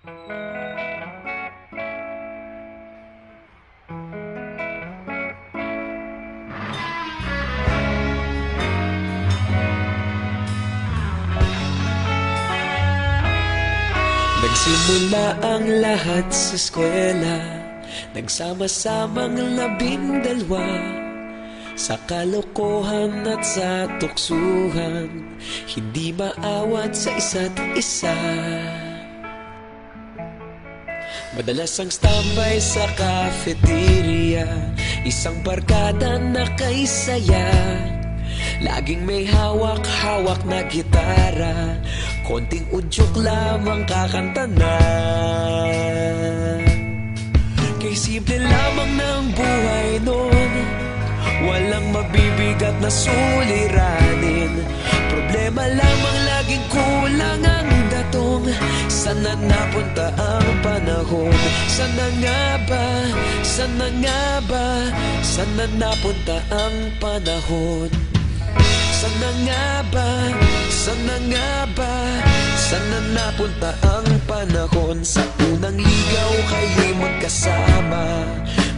Nagsimula ang lahat sa eskwela, nagsama-samang 12 sa kalokohan at sa tuksuhan, hindi maawat sa isa't isa. Madalas ang standby sa cafeteria, isang barkada na kay saya. Laging may hawak-hawak na gitara, konting udyok lamang kakanta na. Kay simple lamang ng buhay nun, walang mabibigat na suliranin. Problema lamang laging kulang ang datong. Sana napunta ang panahon? Sana nga ba? Sana nga ba? Sana napunta ang panahon? Sana nga ba? Sana nga ba? Sana napunta ang panahon? Sa unang ligaw kayo'y magkasama,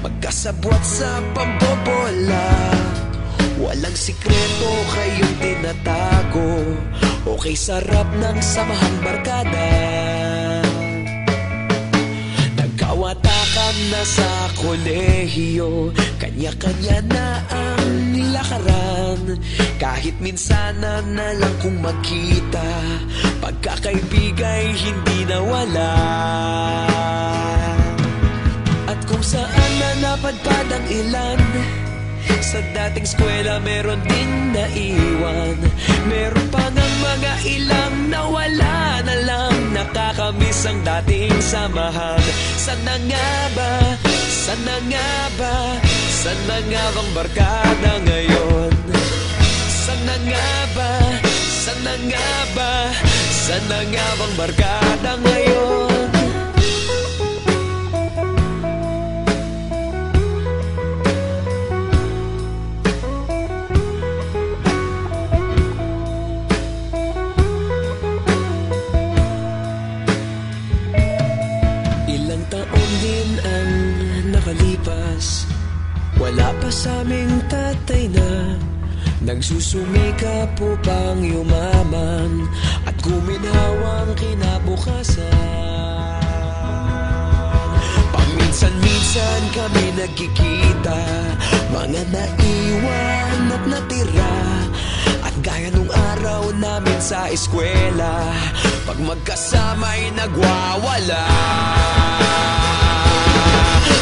magkasabwat sa pambobola. Walang sikreto kayong tinatago, okay sarap ng samahang barkada. Nagkawatakan na sa kolehiyo, kanya-kanya na ang nilakaran. Kahit minsan na lang kung magkita, pagkakaibigay hindi nawala. At kung saan na napadpad ang ilan, sa dating eskwela meron din naiwan. Meron pa ng mga ilang nawala na lang, nakakamiss ang dating samahan. Sana nga ba? Sana nga ba? Sana nga bang barkada ngayon? Sana nga ba? Sana nga ba? Sana nga bang barkada ngayon? Ilang taon din ang nakalipas, wala pa sa aming tatay na nagsusumikap upang yumaman at guminhawang kinabukasan. Paminsan-minsan kami nagkikita, mga naiwan at natira. At gaya nung araw namin sa eskwela, pag magkasama'y nagwawala.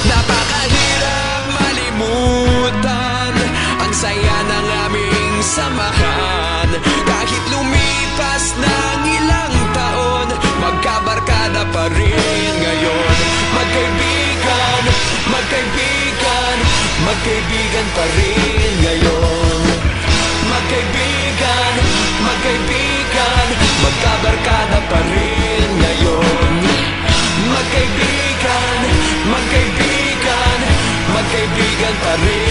Napakahirap malimutan ang saya ng aming samahan. Kahit lumipas ng ilang taon, magkabarkada pa rin ngayon. Magkaibigan, magkaibigan, magkaibigan pa rin ngayon. Magkaibigan, magkaibigan, magkabarkada pa rin ngayon. Magkaibigan, magkaibigan, magkaibigan pa rin.